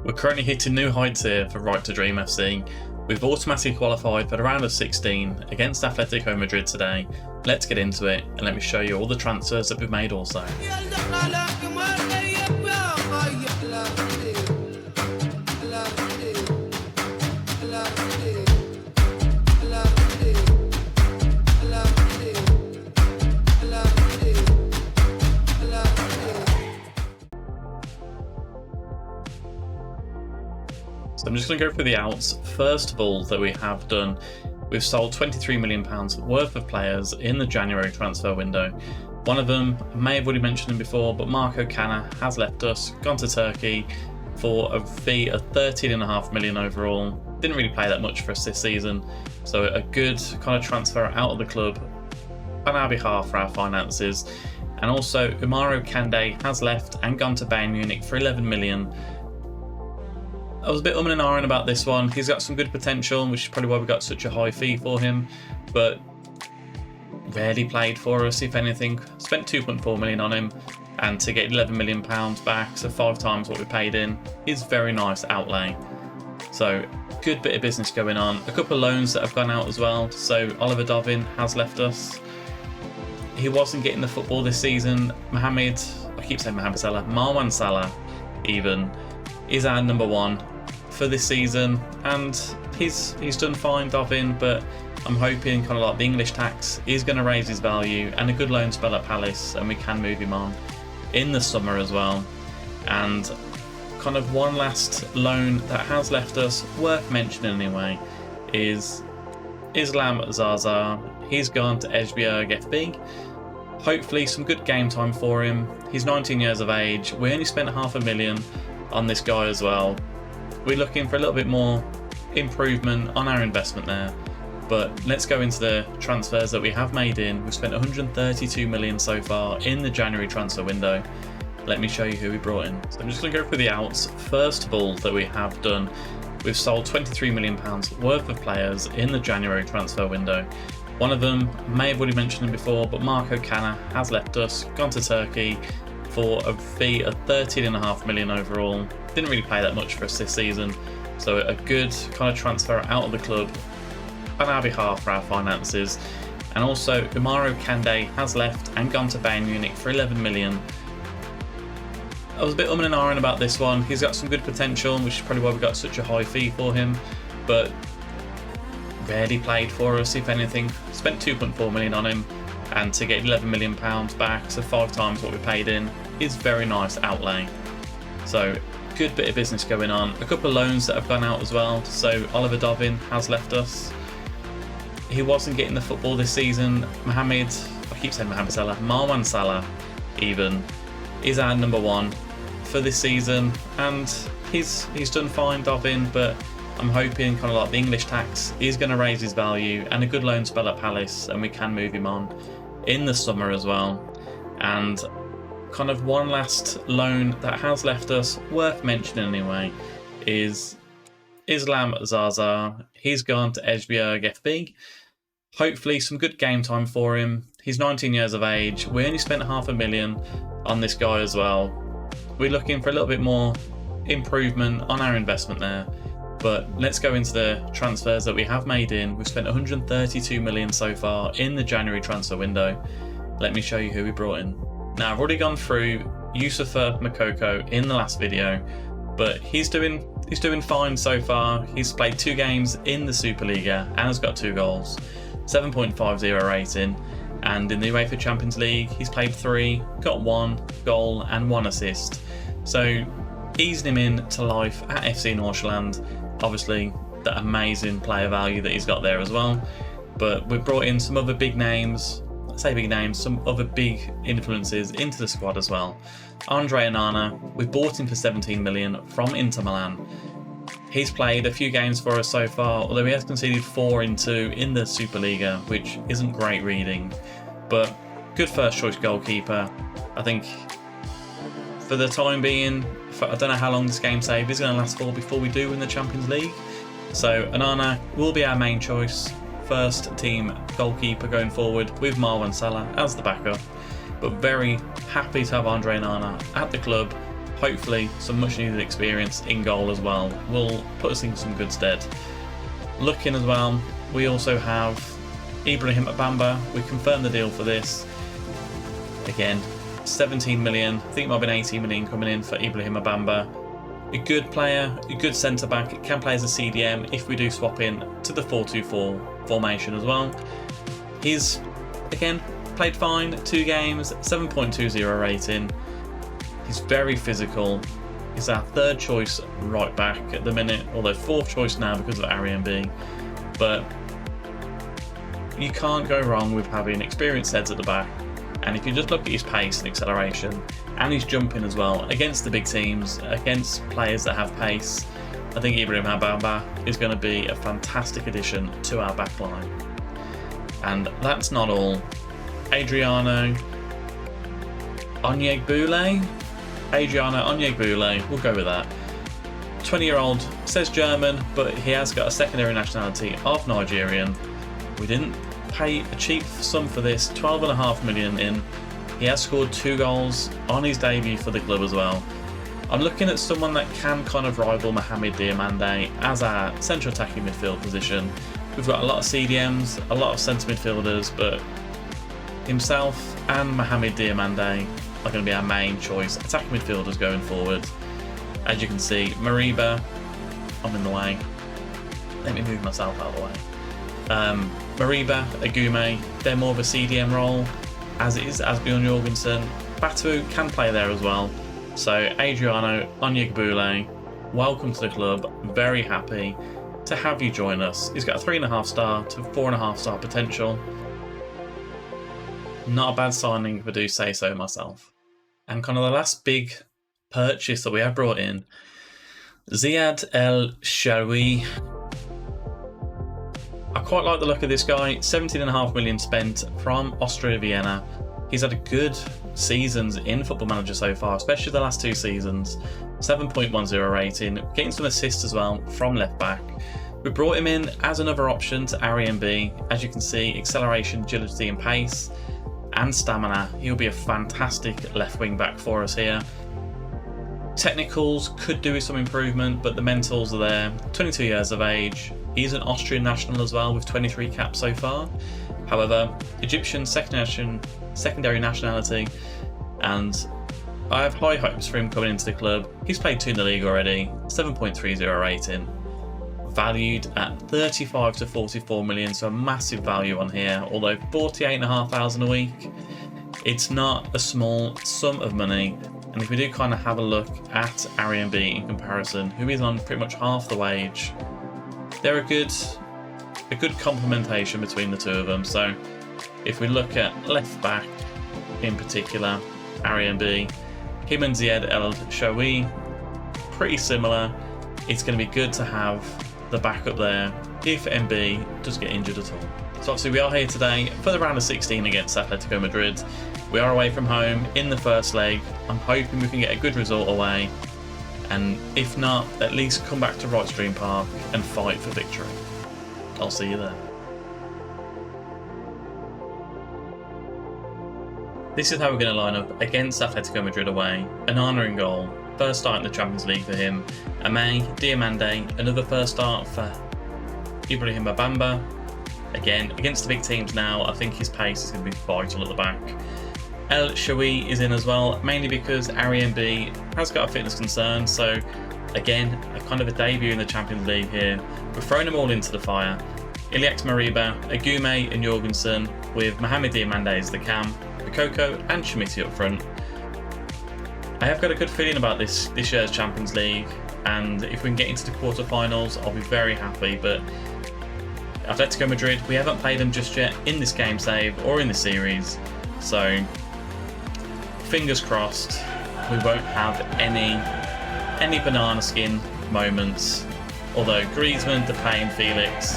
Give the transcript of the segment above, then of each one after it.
We're currently hitting new heights here for Right to Dream FC. We've automatically qualified for the round of 16 against Atletico Madrid today. Let's get into it and let me show you all the transfers that we've made also. So I'm just going to go through the outs. First of all, that we have done, we've sold £23 million worth of players in the January transfer window. One of them, I may have already mentioned him before, but Marco Canna has left us, gone to Turkey for a fee of £13.5 million overall. Didn't really play that much for us this season, so a good kind of transfer out of the club on our behalf for our finances. And also, Umaro Kande has left and gone to Bayern Munich for £11 million. I was a bit and ahhing about this one. He's got some good potential, which is probably why we got such a high fee for him, but rarely played for us, if anything. Spent 2.4 million on him, and to get £11 million back, so 5 times what we paid in, is very nice outlay. So good bit of business going on. A couple of loans that have gone out as well. So Oliver Dovin has left us. He wasn't getting the football this season. Marwan Salah even is our number one for this season, and he's done fine, Dovin, but I'm hoping kind of like the English tax is going to raise his value, and a good loan spell at Palace, and we can move him on in the summer as well. And kind of one last loan that has left us, worth mentioning anyway, is Islam Zaza. He's gone to Esbjerg FB. Hopefully some good game time for him. He's 19 years of age. We only spent $500,000 on this guy as well. We're looking for a little bit more improvement on our investment there, but let's go into the transfers that we have made in. We've spent $132 million so far in the January transfer window. Let me show you who we brought in. So I'm just going to go through the outs. First of all, that we have done, we've sold £23 million worth of players in the January transfer window. One of them, I may have already mentioned him before, but Marco Canna has left us, gone to Turkey for a fee of £13.5 million overall. Didn't really play that much for us this season, so a good kind of transfer out of the club on our behalf for our finances. And also, Umaro Kande has left and gone to Bayern Munich for £11 million. I was a bit and ahhing about this one. He's got some good potential, which is probably why we got such a high fee for him, but rarely played for us, if anything. Spent 2.4 million on him, and to get £11 million back, so 5 times what we paid in, is very nice outlay. So good bit of business going on. A couple of loans that have gone out as well. So Oliver Dovin has left us. He wasn't getting the football this season. Marwan Salah even is our number one for this season, and he's done fine, Dovin, but I'm hoping kind of like the English tax is going to raise his value, and a good loan spell at Palace, and we can move him on in the summer as well. And kind of one last loan that has left us, worth mentioning anyway, is Islam Zaza. He's gone to Esbjerg FB. Hopefully some good game time for him. He's 19 years of age. We only spent $500,000 on this guy as well. We're looking for a little bit more improvement on our investment there, but let's go into the transfers that we have made in. We've spent $132 million so far in the January transfer window. Let me show you who we brought in. Now, I've already gone through Yusufa Makoko in the last video, but he's doing fine so far. He's played 2 games in the Superliga and has got 2 goals, 7.50 rating, and in the UEFA Champions League he's played 3, got 1 goal and 1 assist. So easing him in to life at FC Nordsjælland. Obviously the amazing player value that he's got there as well, but we've brought in some other big names. Say big names, some other big influences into the squad as well. Andre Onana, we bought him for 17 million from Inter Milan. He's played a few games for us so far, although he has conceded 4 in 2 in the Superliga, which isn't great reading, but good first choice goalkeeper. I think for the time being, I don't know how long this game save is going to last for before we do win the Champions League. So Onana will be our main choice. First team goalkeeper going forward with Marwan Salah as the backup, but very happy to have Andre Onana at the club. hopefully some much needed experience in goal as well will put us in some good stead. Looking as well, we also have Ibrahim Abamba. We confirmed the deal for this. Again, 17 million. I think it might have been 18 million coming in for Ibrahim Abamba. A good player, a good centre back, can play as a CDM if we do swap in to the 4-2-4 formation as well. He's, again, played fine, 2 games, 7.20 rating. He's very physical. He's our 3rd choice right back at the minute, although 4th choice now because of Arian B. But you can't go wrong with having experienced heads at the back. And if you just look at his pace and acceleration, and his jumping as well, against the big teams, against players that have pace, I think Ibrahim Abamba is going to be a fantastic addition to our back line. And that's not all. Adriano Onyegbule, we'll go with that. 20-year-old, says German, but he has got a secondary nationality of Nigerian. We didn't pay a cheap sum for this, 12.5 million in. He has scored 2 goals on his debut for the club as well. I'm looking at someone that can kind of rival Mohamed Diamande as our central attacking midfield position. We've got a lot of CDMs, a lot of centre midfielders, but himself and Mohamed Diamande are going to be our main choice attacking midfielders going forward. As you can see, Mariba, I'm in the way. Let me move myself out of the way. Mariba, Agume, they're more of a CDM role, as it is Asbjorn Jorgensen. Batu can play there as well. So Adriano Onyegbule, welcome to the club. Very happy to have you join us. He's got a 3.5 star to 4.5 star potential. Not a bad signing if I do say so myself. And kind of the last big purchase that we have brought in, Ziad El Shawi. I quite like the look of this guy. 17.5 million spent from Austria Vienna. He's had a good seasons in Football Manager so far, especially the last 2 seasons. 7.10 rating, getting some assists as well from left back. We brought him in as another option to Arian B. As you can see, acceleration, agility and pace and stamina. He'll be a fantastic left wing back for us here. Technicals could do with some improvement, but the mentals are there. 22 years of age. He's an Austrian national as well with 23 caps so far. However, Egyptian secondary nationality, and I have high hopes for him coming into the club. He's played 2 in the league already, 7.30 rating. Valued at 35 to 44 million, so a massive value on here, although 48,500 a week, it's not a small sum of money. And if we do kind of have a look at Arian B in comparison, who is on pretty much half the wage, they're a good complementation between the two of them. So if we look at left back in particular, Arian B, him and Ziad El Shawi, pretty similar. It's going to be good to have the backup there if MB does get injured at all. So obviously we are here today for the round of 16 against Atletico Madrid. We are away from home in the first leg. I'm hoping we can get a good result away, and if not, at least come back to Wright Stream Park and fight for victory. I'll see you there. This is how we're going to line up against Atletico Madrid away. Onana in goal, first start in the Champions League for him. Amé, Diamande, another first start for Ibrahim Abamba. Again, against the big teams now, I think his pace is going to be vital at the back. El Shawi is in as well, mainly because Arian B has got a fitness concern, so again, a kind of a debut in the Champions League here. We're throwing them all into the fire. Iliax Mariba, Agume and Jorgensen, with Mohamed Diamande as the cam, Bakoko and Schmidt up front. I have got a good feeling about this year's Champions League, and if we can get into the quarterfinals, I'll be very happy. But Atletico Madrid, we haven't played them just yet in this game save or in the series, so fingers crossed we won't have any banana skin moments. Although Griezmann, Depay and Felix,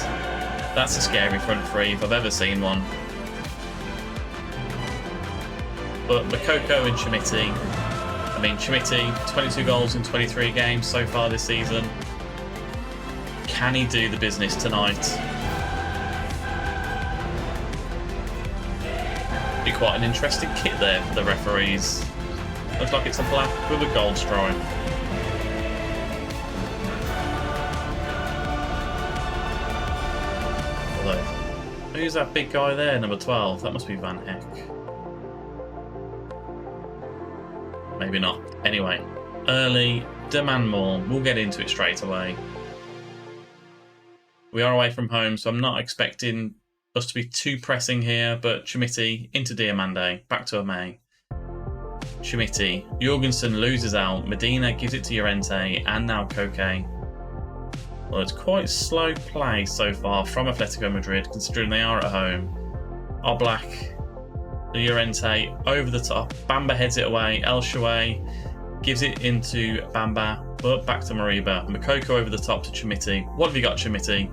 that's a scary front three if I've ever seen one. But Bakoko and Schmidt, 22 goals in 23 games so far this season. Can he do the business tonight? Be quite an interesting kit there for the referees. Looks like it's a black with a gold stripe. Although, who's that big guy there, number 12? That must be Van Heck. Maybe not. Anyway, early, demand more. We'll get into it straight away. We are away from home, so I'm not expecting us to be too pressing here, but Chimiti into Diamande, back to Amay. Chimiti, Jorgensen loses out, Medina gives it to Llorente, and now Koke. Well, it's quite slow play so far from Atletico Madrid, considering they are at home. Oblak, Llorente over the top, Bamba heads it away, El Shaarawy gives it into Bamba, but back to Mariba. Makoko over the top to Chimiti. What have you got, Chimiti?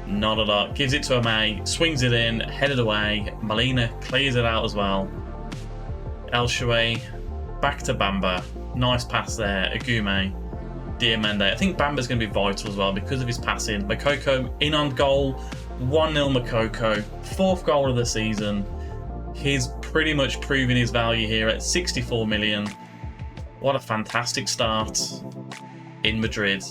Not a lot. Gives it to Amay, swings it in, headed away. Molina clears it out as well. El Shaarawy back to Bamba. Nice pass there. Agume, Diamande. I think Bamba's going to be vital as well because of his passing. Makoko in on goal. 1-0 Makoko. 4th goal of the season. He's pretty much proving his value here at 64 million. What a fantastic start in Madrid.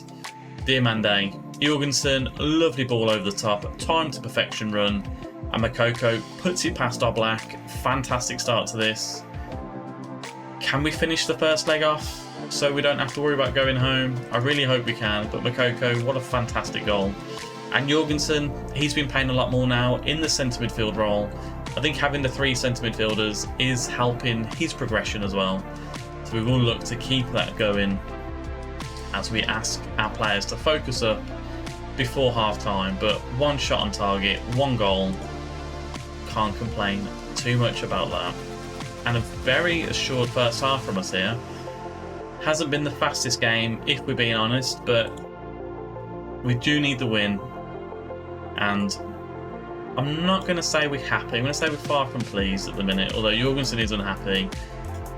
Diamande, Jorgensen, lovely ball over the top, time to perfection run, and Makoko puts it past Oblak. Fantastic start to this. Can we finish the first leg off so we don't have to worry about going home? I really hope we can, but Makoko, what a fantastic goal. And Jorgensen, he's been playing a lot more now in the centre midfield role. I think having the 3 centre midfielders is helping his progression as well. So we will look to keep that going as we ask our players to focus up before half time. But 1 shot on target, 1 goal. Can't complain too much about that. And a very assured first half from us here. Hasn't been the fastest game, if we're being honest, but we do need the win. And I'm not going to say we're happy. I'm going to say we're far from pleased at the minute, although Jorgensen is unhappy.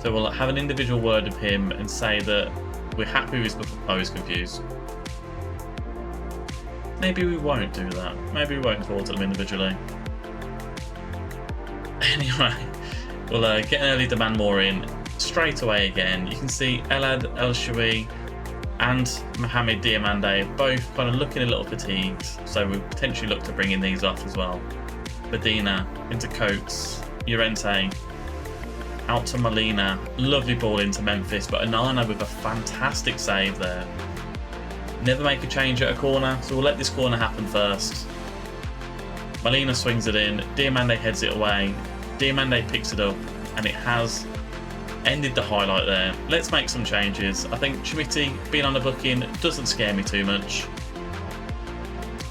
So we'll have an individual word with him and say that we're happy with his he's confused. Maybe we won't do that. Maybe we won't talk to them individually. Anyway, we'll get an early demand more in straight away again. You can see Elad El Shaarawy and Mohamed Diamande both kind of looking a little fatigued, so we'll potentially look to bringing these off as well. Medina into Coates, Llorente out to Molina, lovely ball into Memphis, but Onana with a fantastic save there. Never make a change at a corner, so we'll let this corner happen first. Molina swings it in, Diamande heads it away, Diamande picks it up, and it has ended the highlight there. Let's make some changes. I think Chimiti being on the booking doesn't scare me too much.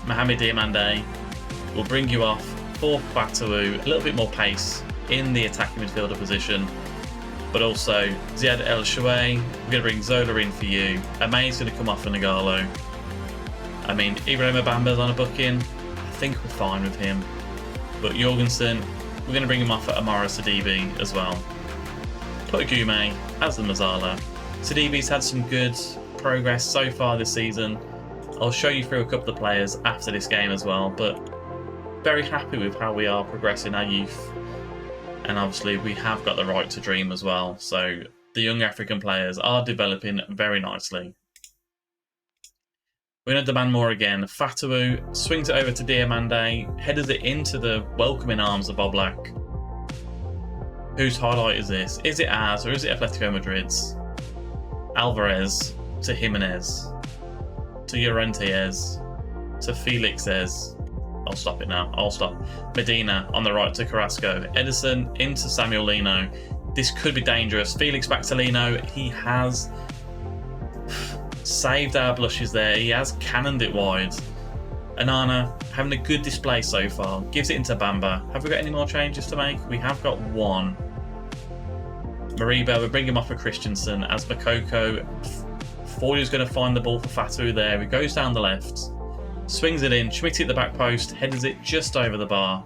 Mohamed Diamande will bring you off for Batawu, a little bit more pace in the attacking midfielder position, but also Ziad El Shaarawy. We're going to bring Zola in for you. Amay's going to come off for Nagalo. I mean, Ibrahima Bamba's on a booking. I think we're fine with him. But Jorgensen, we're going to bring him off at Amara Sidibe as well. Put Agume as the Mazzala. Sidibe's had some good progress so far this season. I'll show you through a couple of players after this game as well, but very happy with how we are progressing our youth. And obviously we have got the right to dream as well, so the young African players are developing very nicely. We're going to demand more again. Fatawu swings it over to Diamande, headers it into the welcoming arms of Oblak. Whose highlight is this? Is it ours or is it Atletico Madrid's? Alvarez to Jimenez, to Llorente-ez, to Felix-ez. I'll stop it now. I'll stop. Medina on the right to Carrasco. Edison into Samuel Lino. This could be dangerous. Felix back to Lino. He has saved our blushes there. He has cannoned it wide. Onana having a good display so far. Gives it into Bamba. Have we got any more changes to make? We have got one. Mariba, we bring him off for Christensen as Makoko. Thought he was going to find the ball for Fatu there. He goes down the left. Swings it in. Schmidt at the back post. Headers it just over the bar.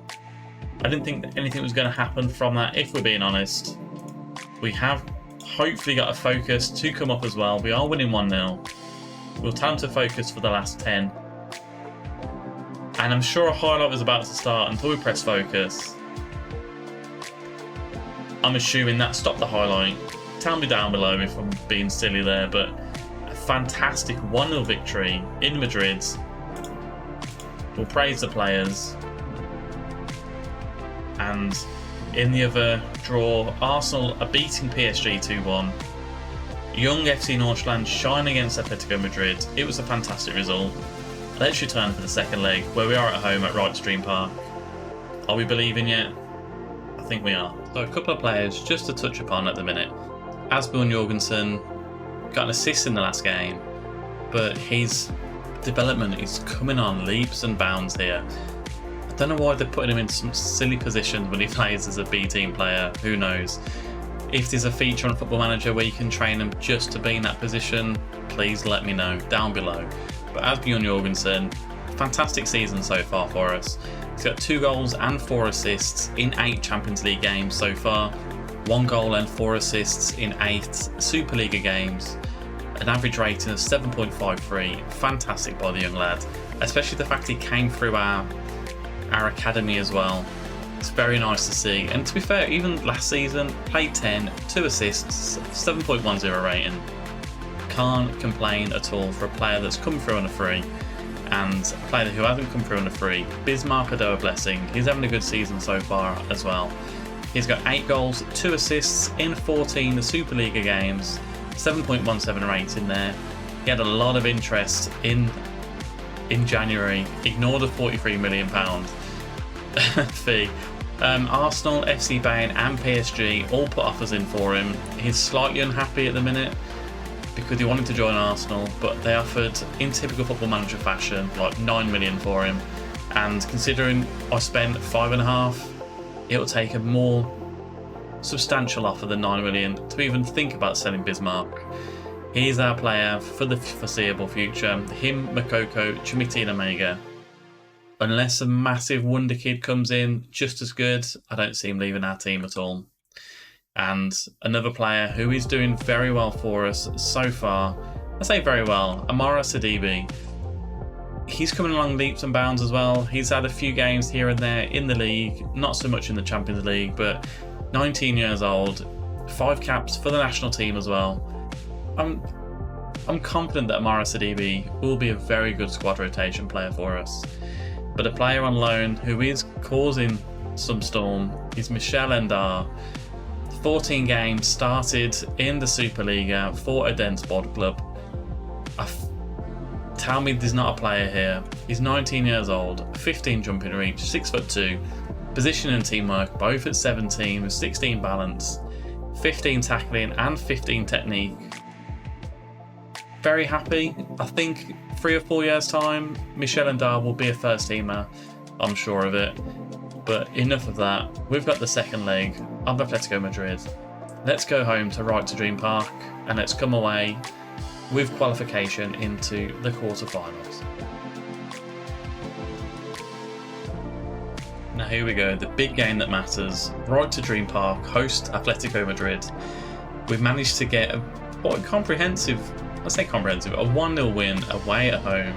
I didn't think that anything was going to happen from that, if we're being honest. We have hopefully got a focus to come up as well. We are winning 1-0. We'll tell them to focus for the last 10. And I'm sure a highlight was about to start until we press focus. I'm assuming that stopped the highlight. tell me down below if I'm being silly there, but a fantastic 1-0 victory in Madrid. We'll praise the players. And in the other draw, Arsenal are beating PSG 2-1. Young FC Northland shine against Atletico Madrid. It was a fantastic result. Let's return for the second leg, where we are at home at Right to Dream Park. Are we believing yet? I think we are. So a couple of players just to touch upon at the minute. Asbjørn Jorgensen got an assist in the last game, but his development is coming on leaps and bounds here. I don't know why they're putting him in some silly positions when he plays as a B team player. Who knows? If there's a feature on Football Manager where you can train him just to be in that position, please let me know down below. But Asbjørn Jorgensen, fantastic season so far for us. He's got 2 goals and 4 assists in 8 Champions League games so far. 1 goal and 4 assists in 8 Superliga games. An average rating of 7.53. Fantastic by the young lad. Especially the fact he came through our academy as well. It's very nice to see. And to be fair, even last season, played 10, 2 assists, 7.10 rating. Can't complain at all for a player that's come through on a free. And a player who hasn't come through on a free, Bismarck Adoa Blessing. He's having a good season so far as well. He's got 8 goals, 2 assists in 14 Superliga games, 7.17 rating there. He had a lot of interest in January. Ignore the £43 million fee. Arsenal, FC Bayern and PSG all put offers in for him. He's slightly unhappy at the minute because he wanted to join Arsenal, but they offered, in typical Football Manager fashion, like 9 million for him. And considering I spent 5.5, it'll take a more substantial offer than 9 million to even think about selling Bismarck. He's our player for the foreseeable future. Him, Makoko, Chimiti and Omega. Unless a massive wonder kid comes in just as good, I don't see him leaving our team at all. And another player who is doing very well for us so far, I say very well, Amara Sidibe. He's coming along leaps and bounds as well. He's had a few games here and there in the league, not so much in the Champions League, but 19 years old, 5 caps for the national team as well. I'm confident that Amara Sidibe will be a very good squad rotation player for us. But a player on loan who is causing some storm is Michel Endar. 14 games started in the Superliga for Odense Sport Club. Tell me there's not a player here. He's 19 years old, 15 jumping reach, 6'2", position and teamwork, both at 17 with 16 balance, 15 tackling and 15 technique. Very happy. I think 3 or 4 years time, Michel Endar will be a first teamer. I'm sure of it. But enough of that. We've got the second leg of Atletico Madrid. Let's go home to Right to Dream Park and let's come away with qualification into the quarterfinals. Now here we go, the big game that matters. Right to Dream Park host Atletico Madrid. We've managed to get a quite comprehensive, a 1-0 win away at home.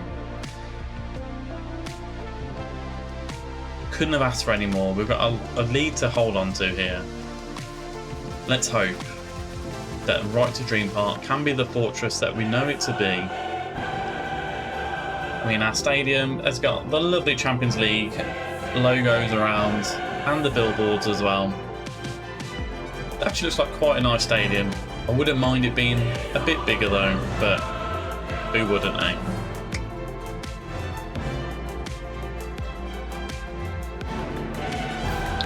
Couldn't have asked for any more. We've got a lead to hold on to here. Let's hope that Right to Dream Park can be the fortress that we know it to be. I mean, our stadium has got the lovely Champions League logos around and the billboards as well. It actually looks like quite a nice stadium. I wouldn't mind it being a bit bigger though, but who wouldn't, eh?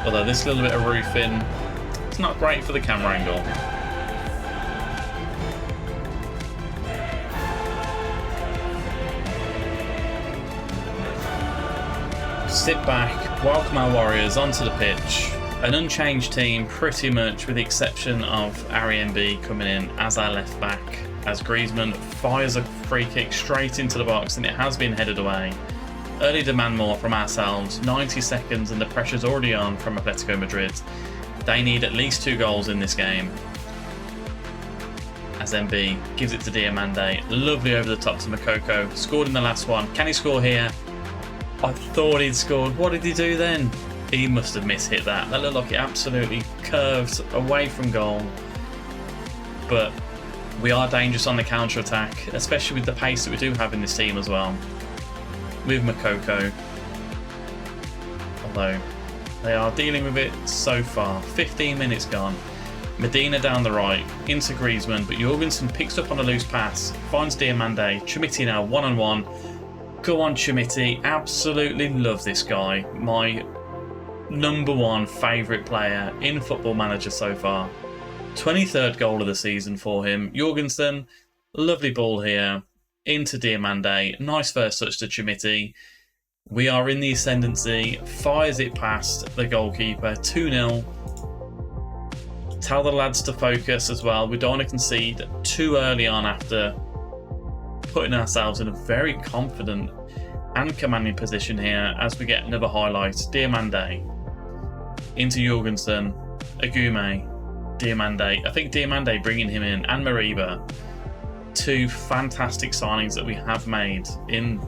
Although this little bit of roofing, it's not great for the camera angle. Sit back, welcome our Warriors onto the pitch. An unchanged team pretty much, with the exception of Ariane B coming in as our left back, as Griezmann fires a free kick straight into the box and it has been headed away. Early demand more from ourselves, 90 seconds and the pressure's already on from Atletico Madrid. They need at least 2 goals in this game. As MB gives it to Diamande, lovely over the top to Makoko, scored in the last one. Can he score here? I thought he'd scored. What did he do then? He must have mishit that. That looked like it absolutely curved away from goal. but we are dangerous on the counter-attack, especially with the pace that we do have in this team as well. With Moukoko. Although they are dealing with it so far. 15 minutes gone. Medina down the right, into Griezmann, but Jorgensen picks up on a loose pass, finds Diomande. Chermiti now one-on-one. Go on, Chermiti. Absolutely love this guy. My #1 favourite player in Football Manager so far. 23rd goal of the season for him. Jorgensen, lovely ball here. Into Diomande. Nice first touch to Chermiti. We are in the ascendancy. Fires it past the goalkeeper. 2-0. Tell the lads to focus as well. We don't want to concede too early on after putting ourselves in a very confident and commanding position here as we get another highlight. Diomande into Jorgensen. Agume. Diomande. I think Diomande bringing him in, and Mariba. 2 fantastic signings that we have made in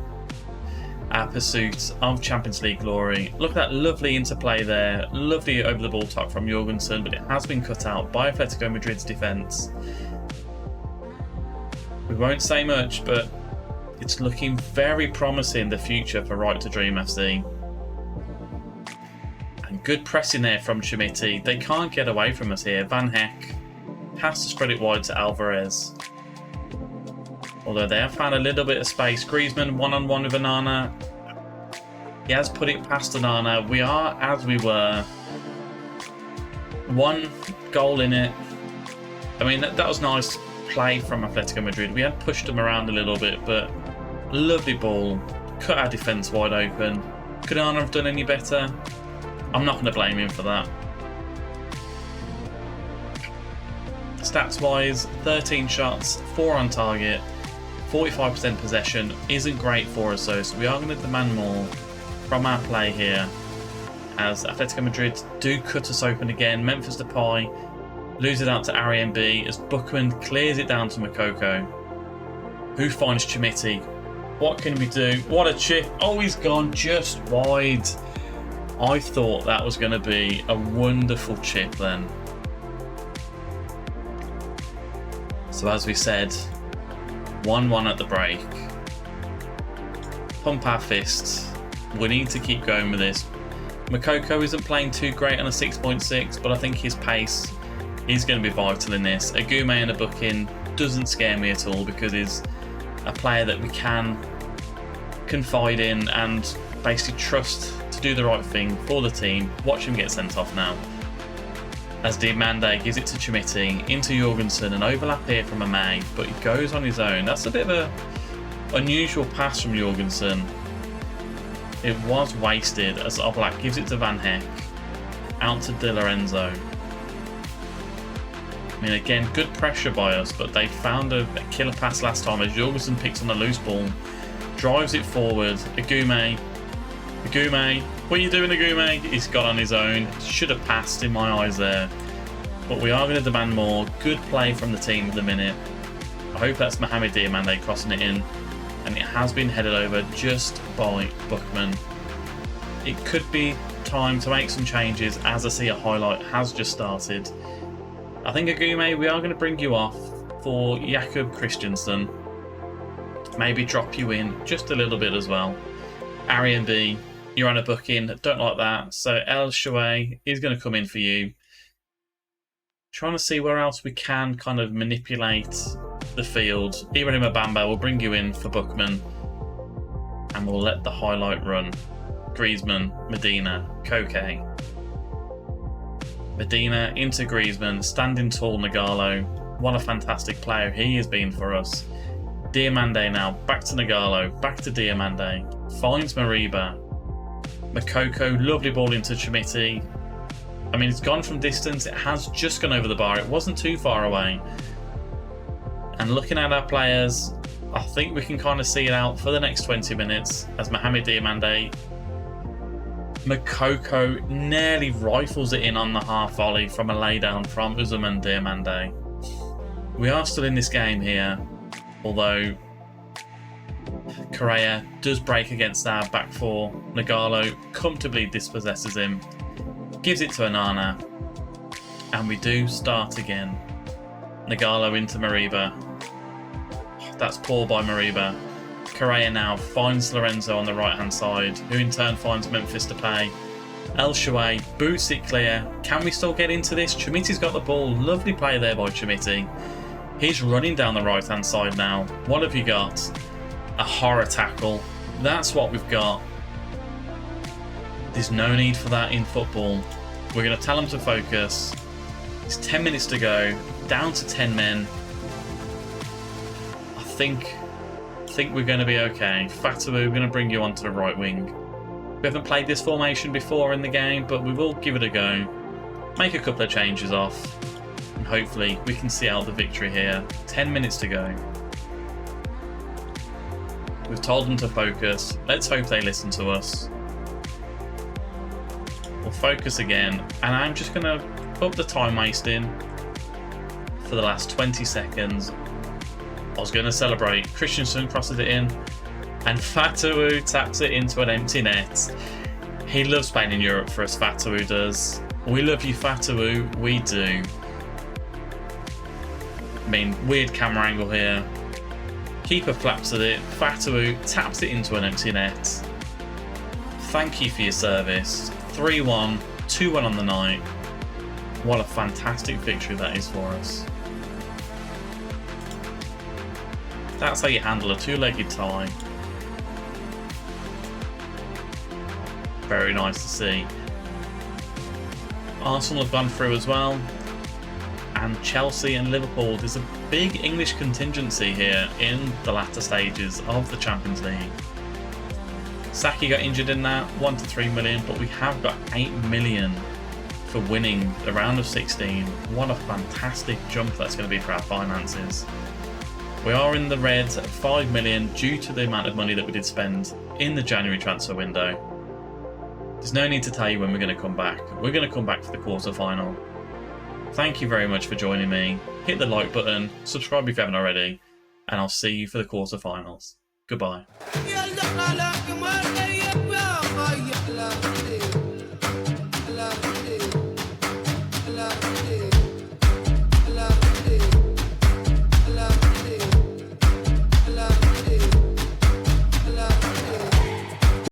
our pursuit of Champions League glory. Look at that lovely interplay there. Lovely over the ball top from Jorgensen, but it has been cut out by Atletico Madrid's defence. We won't say much, but it's looking very promising, the future for Right to Dream FC. And good pressing there from Chermiti. They can't get away from us here. Van Heck has to spread it wide to Alvarez. Although they have found a little bit of space. Griezmann one-on-one with Onana. He has put it past Onana. We are as we were. 1 goal in it. I mean, that was nice play from Atletico Madrid. We had pushed them around a little bit, but lovely ball. Cut our defence wide open. Could Onana have done any better? I'm not going to blame him for that. Stats-wise, 13 shots, 4 on target. 45% possession isn't great for us though, so we are going to demand more from our play here as Atletico Madrid do cut us open again. Memphis Depay loses it out to RMB as Bookman clears it down to Moukoko, who finds Chermiti. What can we do? What a chip. Oh, he's gone just wide. I thought that was going to be a wonderful chip then. So as we said, 1-1 at the break. Pump our fists. We need to keep going with this. Moukoko isn't playing too great on a 6.6, but I think his pace is going to be vital in this. Agume and a booking doesn't scare me at all because he's a player that we can confide in and basically trust to do the right thing for the team. Watch him get sent off now. As Diomande gives it to Chermiti, into Jorgensen, an overlap here from Amay, but he goes on his own. That's a bit of a unusual pass from Jorgensen. It was wasted as Oblak gives it to Van Heck, out to Di Lorenzo. I mean, again, good pressure by us, but they found a killer pass last time as Jorgensen picks on a loose ball, drives it forward. Agume, what are you doing, Agume? He's got on his own. Should have passed in my eyes there. But we are going to demand more. Good play from the team at the minute. I hope that's Mohamed Diomande crossing it in. And it has been headed over just by Bookman. It could be time to make some changes as I see a highlight has just started. I think Agume, we are going to bring you off for Jakob Christensen. Maybe drop you in just a little bit as well. Arian B, you're on a booking, don't like that. So El Shouay is going to come in for you. Trying to see where else we can kind of manipulate the field. Ibrahim Abamba will bring you in for Bookman. And we'll let the highlight run. Griezmann, Medina, Koke. Medina into Griezmann, standing tall Nagalo. What a fantastic player he has been for us. Diomande now, back to Nagalo, back to Diomande. Finds Mariba. Moukoko, lovely ball into Chermiti. I mean, it's gone from distance. It has just gone over the bar. It wasn't too far away. And looking at our players, I think we can kind of see it out for the next 20 minutes as Mohamed Diomande. Moukoko nearly rifles it in on the half volley from a laydown from Usman Diomande. We are still in this game here, although Correa does break against our back four. Nagalo comfortably dispossesses him, gives it to Onana, and we do start again. Nagalo into Mariba. That's poor by Mariba. Correa now finds Lorenzo on the right-hand side, who in turn finds Memphis Depay. El Shaarawy boots it clear. Can we still get into this? Chomiti's got the ball. Lovely play there by Chomiti. He's running down the right-hand side now. What have you got? A horror tackle. That's what we've got. There's no need for that in football. We're going to tell him to focus. It's 10 minutes to go. Down to 10 men. I think we're going to be okay. Fatawu, we're going to bring you onto the right wing. We haven't played this formation before in the game, but we will give it a go. Make a couple of changes off. And hopefully we can see out the victory here. 10 minutes to go. We've told them to focus. Let's hope they listen to us. We'll focus again. And I'm just going to up the time wasting for the last 20 seconds. I was going to celebrate. Christensen crosses it in. And Fatawu taps it into an empty net. He loves playing in Europe for us, Fatawu does. We love you, Fatawu. We do. I mean, weird camera angle here. Keeper flaps at it. Fatawu taps it into an empty net. Thank you for your service. 3-1, 2-1 on the night. What a fantastic victory that is for us. That's how you handle a two-legged tie. Very nice to see. Arsenal have gone through as well. And Chelsea and Liverpool. There's a big English contingency here in the latter stages of the Champions League. Saki got injured in that, 1 to 3 million, but we have got 8 million for winning the round of 16. What a fantastic jump that's going to be for our finances. We are in the red at 5 million due to the amount of money that we did spend in the January transfer window. There's no need to tell you when we're going to come back. We're going to come back for the quarter-final. Thank you very much for joining me. Hit the like button, subscribe if you haven't already, and I'll see you for the quarter-finals. Goodbye.